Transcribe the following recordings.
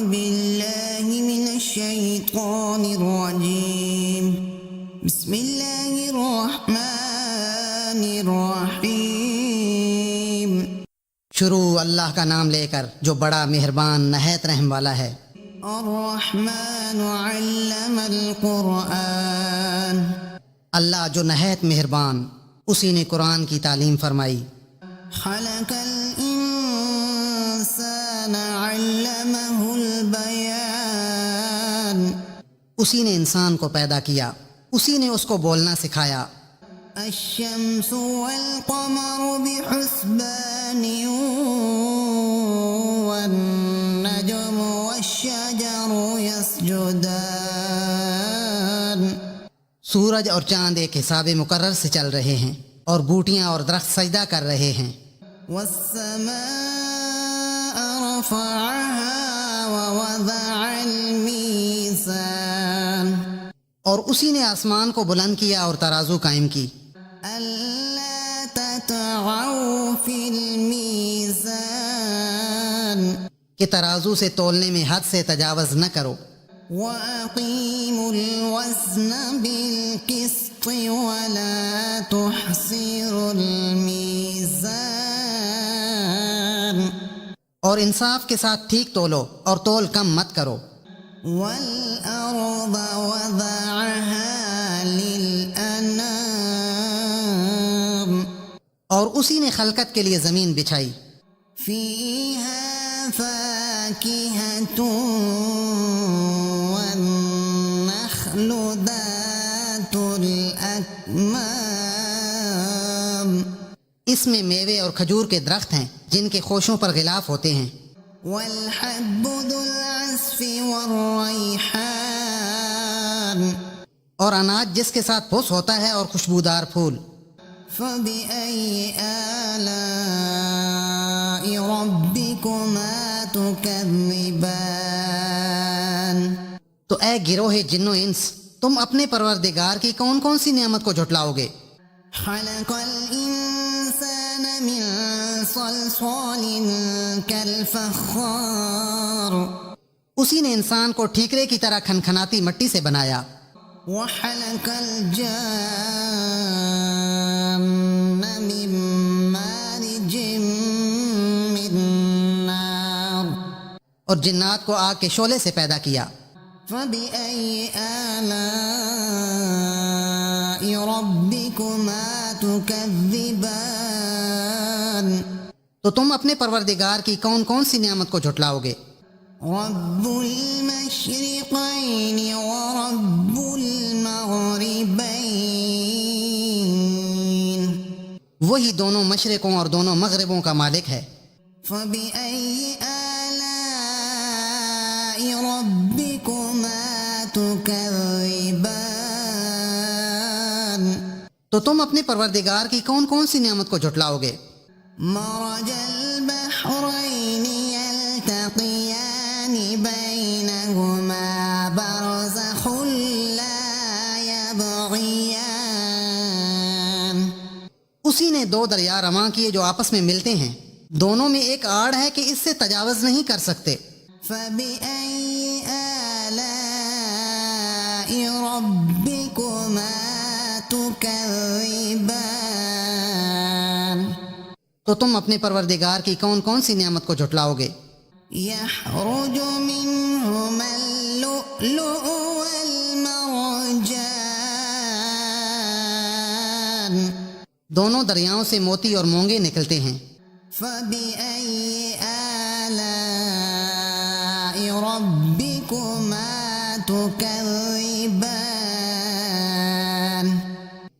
بالله من الشيطان الرجيم بسم الله الرحمن الرحيم شروع اللہ کا نام لے کر جو بڑا مہربان نہایت رحم والا ہے۔ الرحمن علم القرآن اللہ جو نہایت مہربان، اسی نے قرآن کی تعلیم فرمائی۔ خلق الإنسان علمه البيان اسی نے انسان کو پیدا کیا، اسی نے اس کو بولنا سکھایا۔ الشمس والقمر بحسبان والنجم والشجر يسجدان سورج اور چاند ایک حساب مقرر سے چل رہے ہیں، اور بوٹیاں اور درخت سجدہ کر رہے ہیں۔ والسماء رفعها ووضع الميزان اور اسی نے آسمان کو بلند کیا اور ترازو قائم کی۔ ألا تطغوا في الميزان کہ ترازو سے تولنے میں حد سے تجاوز نہ کرو۔ وأقيموا الوزن بالقسط ولا تحصروا الميزان اور انصاف کے ساتھ ٹھیک تولو اور تول کم مت کرو۔ والأرض وضعها للأنام اور اسی نے خلقت کے لیے زمین بچھائی۔ فيها فاكهة والنخل ذات الأكمام اس میں میوے اور کھجور کے درخت ہیں جن کے خوشوں پر غلاف ہوتے ہیں۔ والحب ذو العصف والريحان اور اناج جس کے ساتھ پھوس ہوتا ہے اور خوشبودار پھول۔ فبأي آلاء ربكما تكذبان تو اے گروہ جن و انس، تم اپنے پروردگار کی کون کون سی نعمت کو جھٹلاؤ گے؟ خلق الإنسان من صلصال كالفخار اسی نے انسان کو ٹھیکرے کی طرح کھنکھناتی مٹی سے بنایا۔ وخلق الجان من مارج من نار اور جنات کو آگ کے شعلے سے پیدا کیا۔ فبأي آلاء ربكما تكذبان تو تم اپنے پروردگار کی کون کون سی نعمت کو جھٹلاؤ گے؟ رب المشرقين ورب المغربين وہی دونوں مشرقوں اور دونوں مغربوں کا مالک ہے۔ فبأي آلاء ربكما تكذبان تو تم اپنے پروردگار کی کون کون سی نعمت کو جھٹلاؤ گے؟ مرج البحرين يلتقيان بينهما برزخ لا يبغيان اسی نے دو دریا رواں کیے جو آپس میں ملتے ہیں، دونوں میں ایک آڑ ہے کہ اس سے تجاوز نہیں کر سکتے۔ فبأي آلاء ربكما تكذبان تو تم اپنے پروردگار کی کون کون سی نعمت کو جھٹلاؤ گے؟ يخرج منهما اللؤلؤ والمرجان دونوں دریاؤں سے موتی اور مونگے نکلتے ہیں۔ فبأي آلاء ربكما تكذبان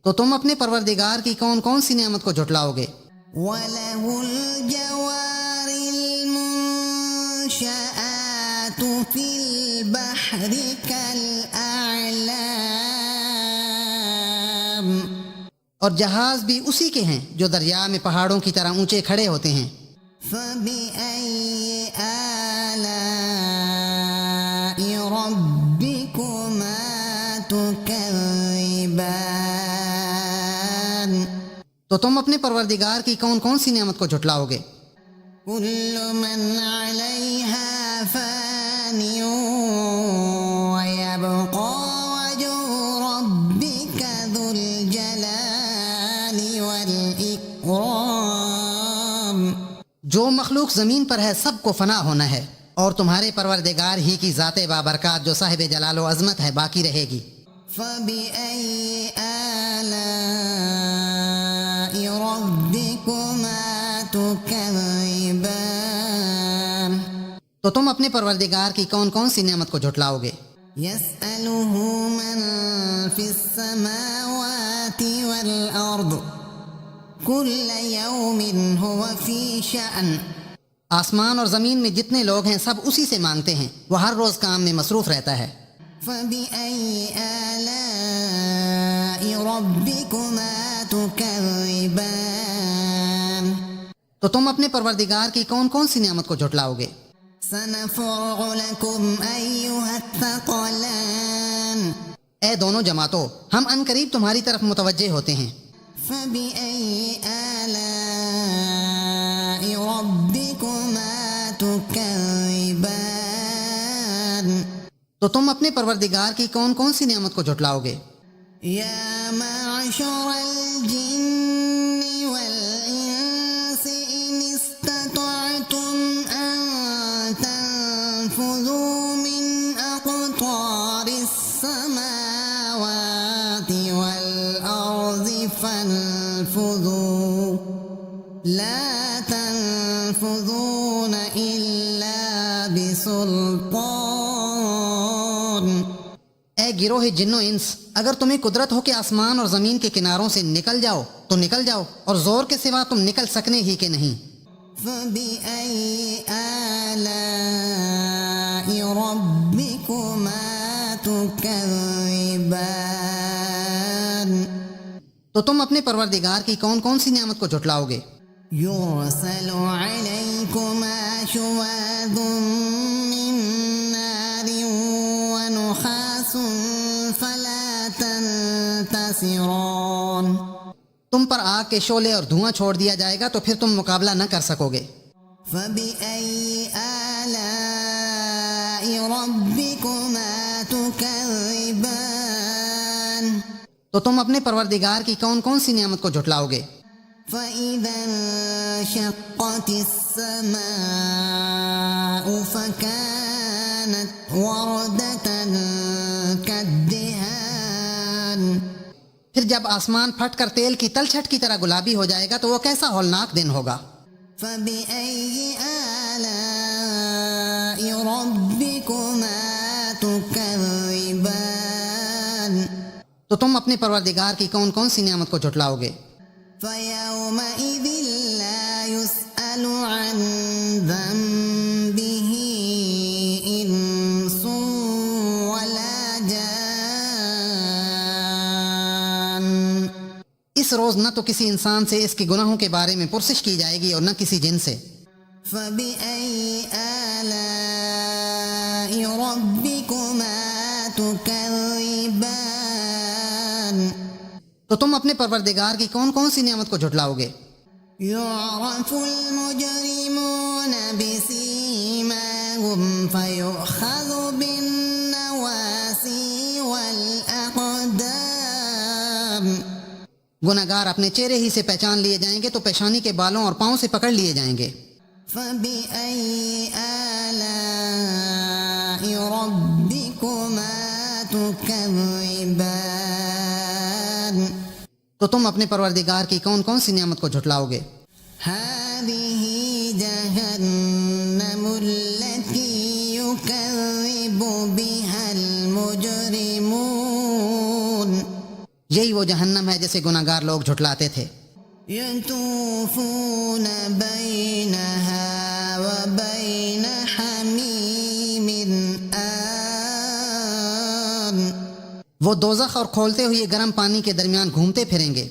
تو تم اپنے پروردگار کی کون کون سی نعمت کو جھٹلاؤ گے؟ وله الجوار المنشآت في البحر كالأعلام اور جہاز بھی اسی کے ہیں جو دریا میں پہاڑوں کی طرح اونچے کھڑے ہوتے ہیں۔ فبأي آلاء ربكما تكذبان تو تم اپنے پروردگار کی کون کون سی نعمت کو جھٹلاؤ گے؟ كل من عليها فان سکھ زمین پر ہے، سب کو فنا ہونا ہے، اور تمہارے پروردگار ہی کی ذات بابرکات جو صاحب جلال و عظمت ہے باقی رہے گی۔ فَبِأَيِّ آلَاءِ رَبِّكُمَا تُكَذِّبَانِ؟ تو تم اپنے پروردگار کی کون کون سی نعمت کو جھٹلاؤ گے؟ يَسْأَلُهُ مَن فِي السَّمَاوَاتِ وَالْأَرْضِ كُلَّ يَوْمٍ هُوَ فِي شَأْنٍ۔ آسمان اور زمین میں جتنے لوگ ہیں سب اسی سے مانگتے ہیں، وہ ہر روز کام میں مصروف رہتا ہے۔ فَبِأَيِّ آلَاءِ رَبِّكُمَا تُكَذِّبَانِ؟ تو تم اپنے پروردگار کی کون کون سی نعمت کو جھٹلاؤ گے؟ سَنَفْرُغُ لَكُمْ أَيُّهَ الثَّقَلَانِ۔ اے دونوں جماعتوں، ہم ان قریب تمہاری طرف متوجہ ہوتے ہیں۔ فَبِأَيِّ آلَاءِ رَبِّكُمَا تُكَذِّبَانِ؟ تو تم اپنے پروردگار کی کون کون سی نعمت کو جھٹلاؤ گے؟ يَا مَعْشَرَ الْجِنِّ وَالْإِنسِ إِنِ اسْتَطَعْتُمْ أَن تَنفُذُوا مِنْ أَقْطَارِ السَّمَاوَاتِ وَالْأَرْضِ فَانفُذُوا لَا تَنفُذُونَ إِلَّا بِسُلْطَانٍ۔ اے گروہ جن و انس، اگر تمہیں قدرت ہو کہ آسمان اور زمین کے کناروں سے نکل جاؤ تو نکل جاؤ، اور زور کے سوا تم نکل سکنے ہی کہ نہیں۔ فَبِأَيِّ آلَاءِ رَبِّكُمَا تُكَذِّبَانِ؟ تو تم اپنے پروردگار کی کون کون سی نعمت کو جھٹلاؤ گے؟ يُرْسَلُ عَلَيْكُمَا شُوَاظٌ مِّن نَّارٍ وَنُحَاسٌ فَلَا تَنتَصِرَانِ۔ تم پر آگ کے شعلے اور دھواں چھوڑ دیا جائے گا تو پھر تم مقابلہ نہ کر سکو گے۔ فَبِأَيِّ آلَاءِ رَبِّكُمَا تُكَذِّبَانِ؟ تو تم اپنے پروردگار کی کون کون سی نعمت کو جھٹلاؤ گے؟ فَإِذَا انشَقَّتِ السَّمَاءُ فَكَانَتْ وَرْدَةً كَالدِّهَانِ۔ پھر جب آسمان پھٹ کر تیل کی تلچھٹ کی طرح گلابی ہو جائے گا تو وہ کیسا ہولناک دن ہوگا۔ فَبِأَيِّ آلَاءِ رَبِّكُمَا تُكَذِّبَانِ؟ تو تم اپنے پروردگار کی کون کون سی نعمت کو جھٹلاؤ گے؟ فَيَوْمَئِذٍ لَا يُسْأَلُ عَنْ ذَنبِهِ إِنسٌ وَلَا جَانٌ۔ اس روز نہ تو کسی انسان سے اس کے گناہوں کے بارے میں پرسش کی جائے گی اور نہ کسی جن سے۔ فَبِأَيِّ آلَاءِ رَبِّكُمَا تُكَذِّبَانِ؟ تو تم اپنے پروردگار کی کون کون سی نعمت کو جھٹلاؤ گے؟ يُعْرَفُ الْمُجْرِمُونَ بِسِيمَاهُمْ فَيُؤْخَذُ بِالنَّوَاسِي وَالْأَقْدَامِ۔ گناہگار اپنے چہرے ہی سے پہچان لیے جائیں گے تو پیشانی کے بالوں اور پاؤں سے پکڑ لیے جائیں گے۔ فَبِأَيِّ آلَاءِ رَبِّكُمَا تُكَذِّبَانِ؟ تو تم اپنے پروردگار کی کون کون سی نعمت کو جھٹلاؤ گے؟ هَٰذِهِ جَهَنَّمُ الَّتِي يُكَذِّبُ بِهَا الْمُجْرِمُونَ۔ یہی وہ جہنم ہے جسے گناہگار لوگ جھٹلاتے تھے۔ يَطُوفُونَ بَيْنَهَا وَبَيْنَ حَمِيمٍ آنٍ۔ وہ دوزخ اور کھولتے ہوئے گرم پانی کے درمیان گھومتے پھریں گے۔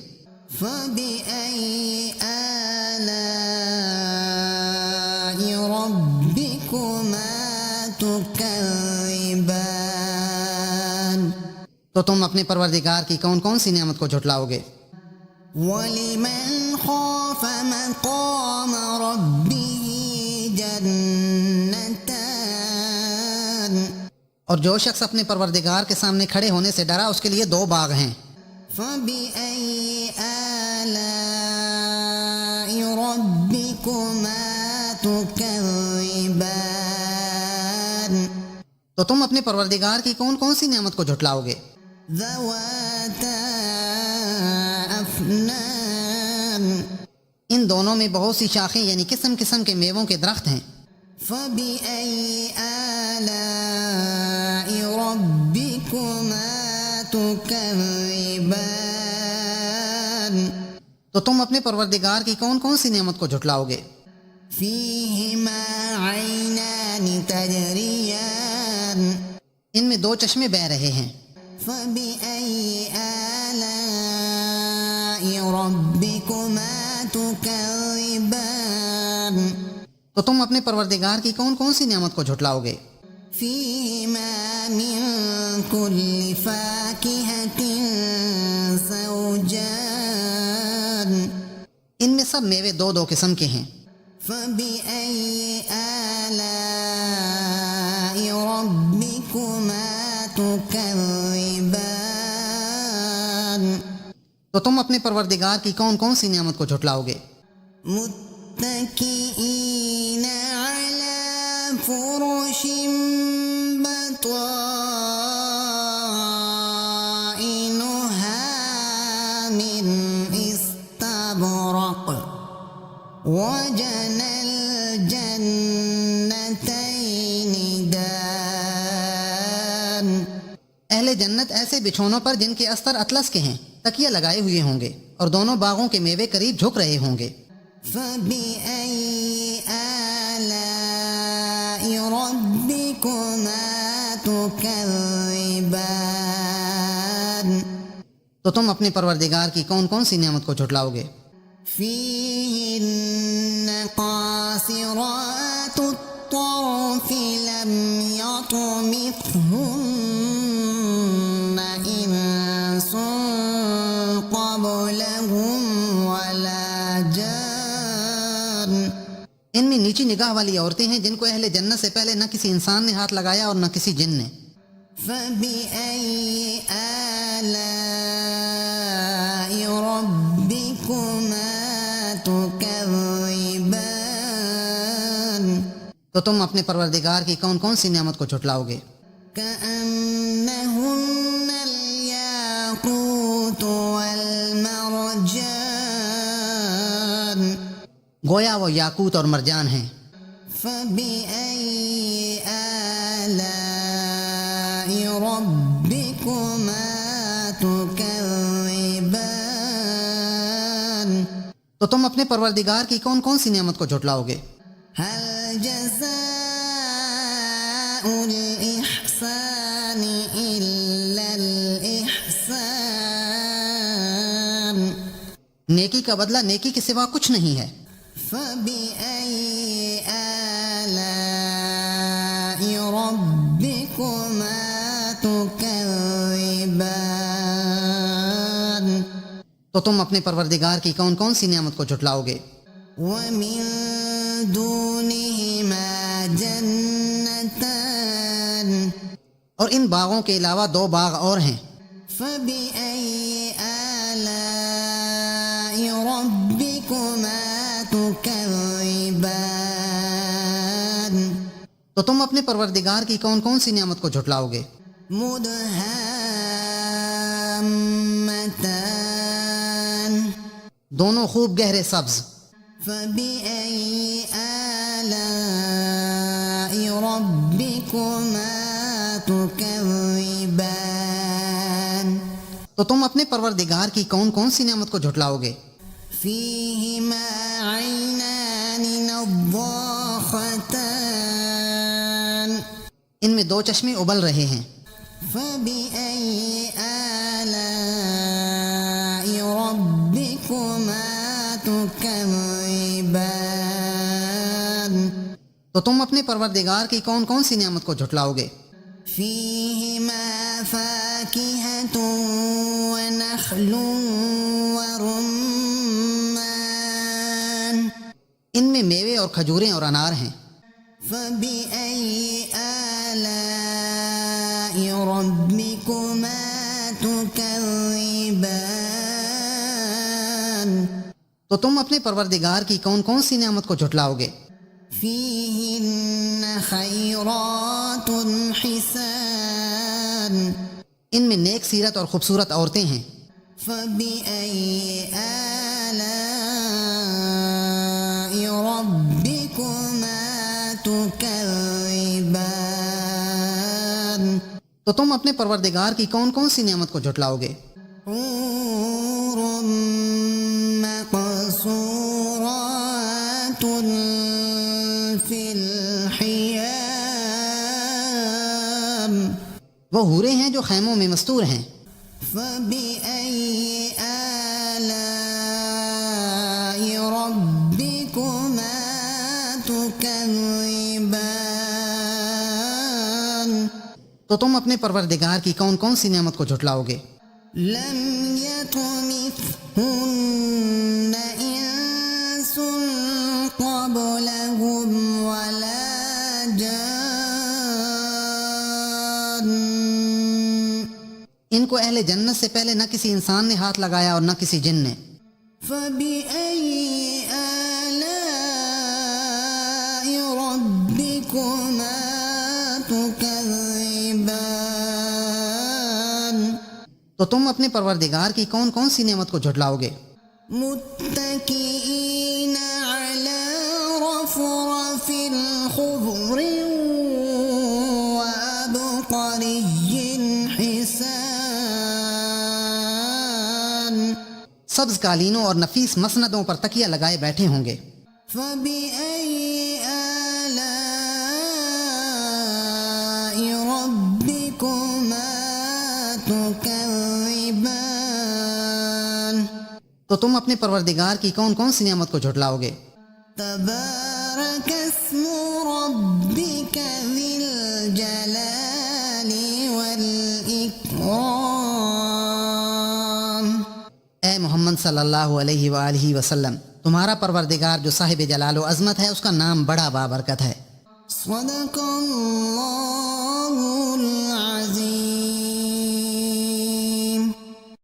فَبِأَيِّ آلَاءِ رَبِّكُمَا تُكَذِّبَانِ؟ تو تم اپنے پروردگار کی کون کون سی نعمت کو جھٹلاؤ گے؟ وَلِمَنْ خَافَ مَقَامَ رَبِّهِ جَنَّتَانِ؟ اور جو شخص اپنے پروردگار کے سامنے کھڑے ہونے سے ڈرا اس کے لیے 2 باغ ہیں۔ فَبِأَيِّ آلَاءِ رَبِّكُمَا تكذبان تو تم اپنے پروردگار کی کون کون سی نعمت کو جھٹلاؤ گے؟ ذواتا أفنان ان دونوں میں بہت سی شاخیں یعنی قسم قسم کے میووں کے درخت ہیں۔ فبأي آلاء ربكما تكذبان تو تم اپنے پروردگار کی کون کون سی نعمت کو جھٹلاؤ گے؟ فيهما عينان تجريان ان میں دو چشمے بہہ رہے ہیں۔ فبأي آلاء ربكما تكذبان تو تم اپنے پروردگار کی کون کون سی نعمت کو جھٹلاؤ گے؟ فيهما من كل فاكهة زوجان ان میں سب میوے دو دو قسم کے ہیں۔ فبأي آلاء ربكما تكذبان تو تم اپنے پروردگار کی کون کون سی نعمت کو جھٹلاؤ گے؟ متكئين على فرش بطائنها من استبرق وجنى الجنتين دان اہل جنت ایسے بچھونوں پر جن کے استر اطلس کے ہیں تکیہ لگائے ہوئے ہوں گے، اور دونوں باغوں کے میوے قریب جھک رہے ہوں گے۔ فبأي آلاء ربكما تكذبان تو تم اپنے پروردگار کی کون کون سی نعمت کو جھٹلاؤ گے؟ فيهن قاصرات الطرف لم يطمثهن إنس قبلهم ولا جان ان میں نیچی نگاہ والی عورتیں ہیں جن کو اہل جنت سے پہلے نہ کسی انسان نے ہاتھ لگایا اور نہ کسی جن نے۔ فبأي آلاء ربكما تكذبان تو تم اپنے پروردگار کی کون کون سی نعمت کو جھٹلاؤ گے؟ كأنهن الياقوت والمرجان گویا وہ یاقوت اور مرجان ہیں۔ فبأي آلاء ربكما تكذبان تو تم اپنے پروردگار کی کون کون سی نعمت کو جھٹلاؤ گے؟ هل جزاء الإحسان إلا الإحسان نیکی کا بدلہ نیکی کے سوا کچھ نہیں ہے۔ فبأي آلاء ربكما تكذبان تو تم اپنے پروردگار کی کون کون سی نعمت کو جھٹلاؤ گے؟ ومن دونهما جنتان اور ان باغوں کے علاوہ دو باغ اور ہیں۔ فبأي آلاء ربكما تكذبان تو تم اپنے پروردگار کی کون کون سی نعمت کو جھٹلاؤ گے؟ مدهامتان دونوں خوب گہرے سبز۔ فبأي آلاء ربكما تكذبان تو تم اپنے پروردگار کی کون کون سی نعمت کو جھٹلاؤ گے؟ فيهما عينان نضاختان ان میں دو چشمے ابل رہے ہیں۔ فبأي آلاء ربكما تكذبان تو تم اپنے پروردگار کی کون کون سی نعمت کو جھٹلاؤ گے؟ فيهما فاكهة ونخل ورمان ان میں میوے اور کھجوریں اور انار ہیں۔ فبأي آلاء ربكما تكذبان تو تم اپنے پروردگار کی کون کون سی نعمت کو جھٹلاؤ گے؟ فيهن خيرات حسان ان میں نیک سیرت اور خوبصورت عورتیں ہیں. فبأي آلاء ربكما تكذبان تو تم اپنے پروردگار کی کون کون سی نعمت کو جھٹلاؤ گے؟ حور مقصورات في الخيام وہ حوریں ہیں جو خیموں میں مستور ہیں. فبأي آلاء ربكما تكذبان تو تم اپنے پروردگار کی کون کون سی نعمت کو جھٹلاؤ گے؟ لم يطمثهن إنس قبلهم ولا جان ان کو اہل جنت سے پہلے نہ کسی انسان نے ہاتھ لگایا اور نہ کسی جن نے. فبأي آلاء ربكما تكذبان تو تم اپنے پروردگار کی کون کون سی نعمت کو جھٹلاؤ گے؟ متكئين على رفرف خضر وعبقري حسان سبز قالینوں اور نفیس مسندوں پر تکیہ لگائے بیٹھے ہوں گے. فبأي آلاء ربكما تكذبان تو تم اپنے پروردگار کی کون کون سی نعمت کو جھٹلاؤ گے؟ تبارك اسم ربك ذي الجلال والإكرام اے محمد صلی اللہ علیہ وآلہ وسلم، تمہارا پروردگار جو صاحب جلال و عظمت ہے، اس کا نام بڑا بابرکت ہے. صدق اللہ العظیم.